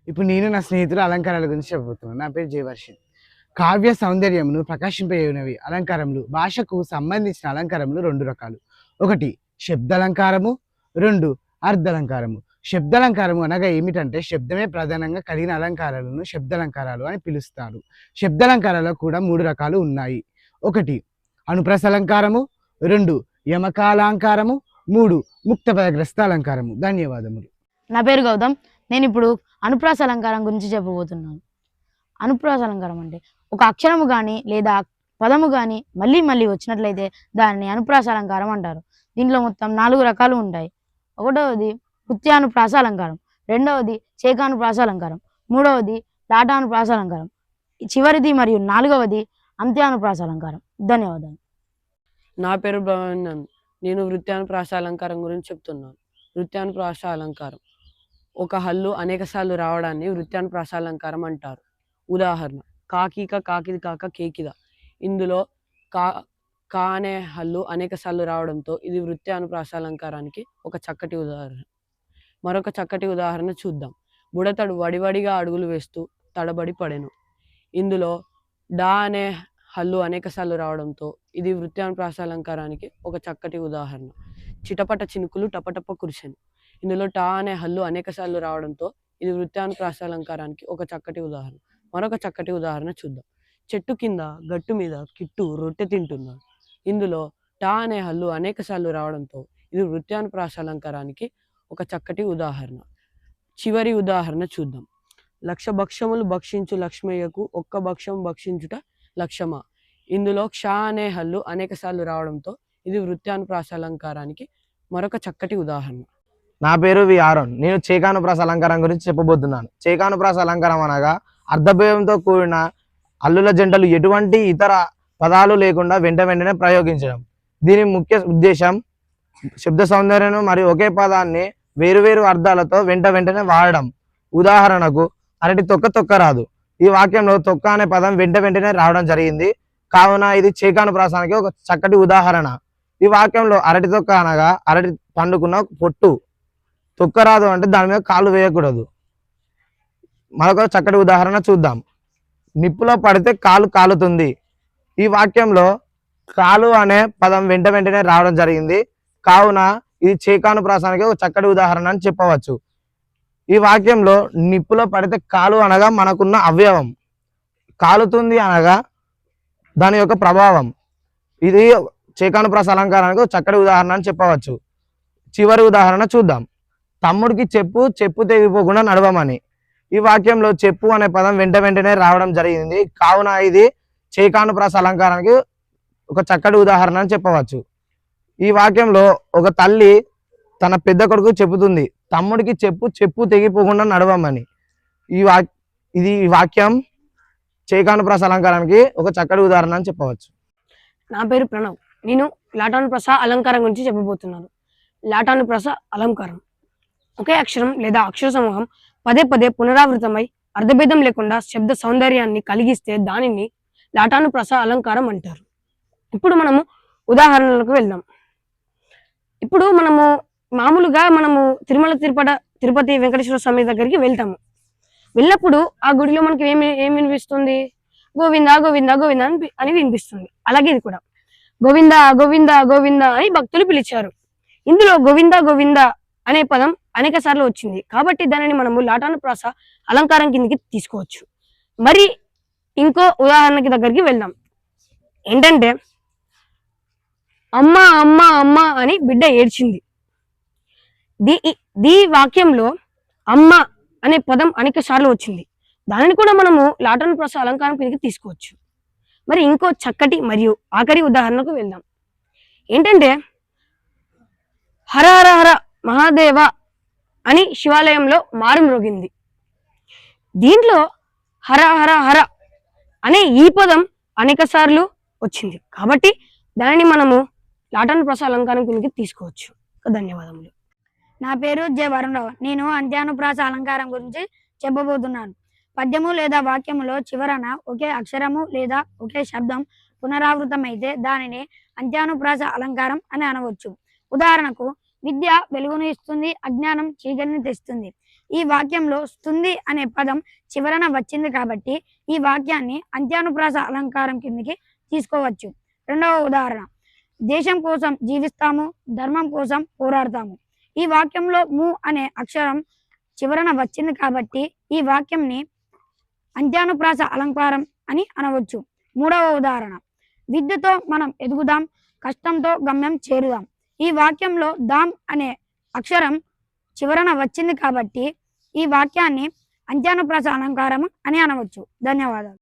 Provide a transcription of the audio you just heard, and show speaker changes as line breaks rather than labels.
ఇప్పుడు నేను నా స్నేహితులు అలంకారాల గురించి చెప్పబోతున్నాను. నా పేరు జయవర్షిత్. కావ్య సౌందర్యమును ప్రకాశింపజేయునవి అలంకారములు. భాషకు సంబంధించిన అలంకారములు రెండు రకాలు. ఒకటి శబ్దాలంకారము, రెండు అర్ధాలంకారము. శబ్దాలంకారము అనగా ఏమిటంటే శబ్దమే ప్రధానంగా కలిగిన అలంకారాలను శబ్దాలంకారాలు అని పిలుస్తారు. శబ్దాలంకారాలు కూడా మూడు రకాలు ఉన్నాయి. ఒకటి అనుప్రాస అలంకారము, రెండు యమకాలంకారము, మూడు ముక్త పదగ్రస్త అలంకారము. ధన్యవాదములు.
నా పేరు గౌతమ్. నేను ఇప్పుడు అనుప్రాస అలంకారం గురించి చెప్పబోతున్నాను. అనుప్రాస అలంకారం అంటే ఒక అక్షరము కానీ లేదా పదము కానీ మళ్ళీ మళ్ళీ వచ్చినట్లయితే దాన్ని అనుప్రాస అలంకారం అంటారు. దీంట్లో మొత్తం 4 రకాలు ఉంటాయి. ఒకటవది కృత్యానుప్రాస అలంకారం, రెండవది చేకానుప్రాస అలంకారం, మూడవది లాటానుప్రాస అలంకారం, చివరిది మరియు 4వది అంత్యానుప్రాస అలంకారం. ధన్యవాదాలు.
నా పేరు బ్రహ్మానంద్. నేను వృత్యానుప్రాస అలంకారం గురించి చెప్తున్నాను. వృత్యానుప్రాస అలంకారం ఒక హల్లు అనేకసార్లు రావడాన్ని వృత్యానుప్రాస అలంకారం అంటారు. ఉదాహరణ కాకిక, కాకిది కాక, కేకిద. ఇందులో కా కా అనే హల్లు అనేకసార్లు రావడంతో ఇది వృత్యానుప్రాస అలంకారానికి ఒక చక్కటి ఉదాహరణ. మరొక చక్కటి ఉదాహరణ చూద్దాం. బుడతడు వడివడిగా అడుగులు వేస్తూ తడబడి పడెను. ఇందులో డా అనే హల్లు అనేకసార్లు రావడంతో ఇది వృత్యానుప్రాస అలంకారానికి ఒక చక్కటి ఉదాహరణ. చిటపట చినుకులు టపటప కురిసెను. ఇందులో టా అనే హల్లు అనేకసార్లు రావడంతో ఇది వృత్యానుప్రాస అలంకారానికి ఒక చక్కటి ఉదాహరణ. మరొక చక్కటి ఉదాహరణ చూద్దాం. చెట్టు కింద గట్టు మీద కిట్టు రొట్టె తింటున్నాడు. ఇందులో టా అనే హల్లు అనేకసార్లు రావడంతో ఇది వృత్యానుప్రాస అలంకారానికి ఒక చక్కటి ఉదాహరణ. చివరి ఉదాహరణ చూద్దాం. లక్ష భక్ష్యములు భక్షించు లక్ష్మయ్యకు ఒక్క భక్ష్యం భక్షించుట లక్ష్యమా. ఇందులో క్ష అనే హల్లు అనేకసార్లు రావడంతో ఇది వృత్యానుప్రాస అలంకారానికి మరొక చక్కటి ఉదాహరణ.
నా పేరు వి ఆరోన్. నేను చేకానుప్రాస అలంకారం గురించి చెప్పబోతున్నాను. చేకానుప్రాస అలంకారం అనగా అర్ధభేదంతో కూడిన అల్లుల జంటలు ఎటువంటి ఇతర పదాలు లేకుండా వెంటనే ప్రయోగించడం. దీని ముఖ్య ఉద్దేశం శబ్ద సౌందర్యం మరియు ఒకే పదాన్ని వేరువేరు అర్థాలతో వెంటనే వాడడం. ఉదాహరణకు అరటి తొక్క తొక్క రాదు. ఈ వాక్యంలో తొక్క అనే పదం వెంటనే రావడం జరిగింది. కావున ఇది చేకానుప్రాసానికి ఒక చక్కటి ఉదాహరణ. ఈ వాక్యంలో అరటి తొక్క అనగా అరటి పండుకున్న పొట్టు, తొక్క రాదు అంటే దాని మీద కాలు వేయకూడదు. మరొక చక్కటి ఉదాహరణ చూద్దాం. నిప్పులో పడితే కాలు కాలుతుంది. ఈ వాక్యంలో కాలు అనే పదం వెంటనే రావడం జరిగింది. కావున ఇది చేకానుప్రాసానికి ఒక చక్కటి ఉదాహరణ అని చెప్పవచ్చు. ఈ వాక్యంలో నిప్పులో పడితే కాలు అనగా మనకున్న అవయవం, కాలుతుంది అనగా దాని యొక్క ప్రభావం. ఇది చేకానుప్రాస అలంకారానికి ఒక చక్కటి ఉదాహరణ అని చెప్పవచ్చు. చివరి ఉదాహరణ చూద్దాం. తమ్ముడికి చెప్పు తెగిపోకుండా నడవమని. ఈ వాక్యంలో చెప్పు అనే పదం వెంటనే రావడం జరిగింది. కావున ఇది చేకానుప్రాస అలంకారానికి ఒక చక్కటి ఉదాహరణ అని చెప్పవచ్చు. ఈ వాక్యంలో ఒక తల్లి తన పెద్ద కొడుకు చెబుతుంది, తమ్ముడికి చెప్పు తెగిపోకుండా నడవమని. ఈ వాక్యం చేకానుప్రాస అలంకారానికి ఒక చక్కటి ఉదాహరణ అని చెప్పవచ్చు.
నా పేరు ప్రణవ్. నేను లాటానుప్రాస అలంకారం గురించి చెప్పబోతున్నాను. లాటానుప్రాస అలంకారం ఒకే అక్షరం లేదా అక్షర సమూహం పదే పునరావృతమై అర్ధభేదం లేకుండా శబ్ద సౌందర్యాన్ని కలిగిస్తే దానిని లాటానుప్రాస అలంకారం అంటారు. ఇప్పుడు మనము ఉదాహరణలకు వెళ్దాం. ఇప్పుడు మనము మామూలుగా తిరుపతి వెంకటేశ్వర స్వామి దగ్గరికి వెళ్తాము. వెళ్ళినప్పుడు ఆ గుడిలో మనకి ఏమి వినిపిస్తుంది? గోవింద గోవింద గోవింద అని వినిపిస్తుంది. అలాగే ఇది కూడా గోవింద గోవింద గోవింద అని భక్తులు పిలిచారు. ఇందులో గోవింద గోవింద అనే పదం అనేక సార్లు వచ్చింది కాబట్టి దానిని మనము లాటానుప్రాస అలంకారం కిందకి తీసుకోవచ్చు. మరి ఇంకో ఉదాహరణకి దగ్గరికి వెళ్దాం. ఏంటంటే అమ్మ అమ్మ అమ్మ అని బిడ్డ ఏడ్చింది. దీ వాక్యంలో అమ్మ అనే పదం అనేక సార్లు వచ్చింది. దానిని కూడా మనము లాటానుప్రాస అలంకారం కిందకి తీసుకోవచ్చు. మరి ఇంకో చక్కటి మరియు ఆఖరి ఉదాహరణకు వెళ్దాం. ఏంటంటే హర హర హర మహాదేవ అని శివాలయంలో మారు మ్రోగింది. దీంట్లో హర హర హర అనే ఈ పదం అనేక సార్లు వచ్చింది కాబట్టి దానిని మనము లాటానుప్రాస అలంకారం కిందకి తీసుకోవచ్చు. ధన్యవాదములు.
నా పేరు జె వరుణరావు. నేను అంత్యానుప్రాస అలంకారం గురించి చెప్పబోతున్నాను. పద్యము లేదా వాక్యములో చివరన ఒకే అక్షరము లేదా ఒకే శబ్దం పునరావృతమైతే దానిని అంత్యానుప్రాస అలంకారం అని అనవచ్చు. ఉదాహరణకు విద్య వెలుగును ఇస్తుంది, అజ్ఞానం చీకటిని తెస్తుంది. ఈ వాక్యంలో స్తుంది అనే పదం చివరన వచ్చింది కాబట్టి ఈ వాక్యాన్ని అంత్యానుప్రాస అలంకారం కిందకి తీసుకోవచ్చు. రెండవ ఉదాహరణ, దేశం కోసం జీవిస్తాము, ధర్మం కోసం పోరాడతాము. ఈ వాక్యంలో ము అనే అక్షరం చివరన వచ్చింది కాబట్టి ఈ వాక్యంని అంత్యానుప్రాస అలంకారం అని అనవచ్చు. మూడవ ఉదాహరణ, విద్యతో మనం ఎదుగుదాం, కష్టంతో గమ్యం చేరుదాం. ఈ వాక్యంలో దాం అనే అక్షరం చివరన వచ్చింది కాబట్టి ఈ వాక్యాన్ని అంత్యానుప్రాస అలంకారం అని అనవచ్చు. ధన్యవాదాలు.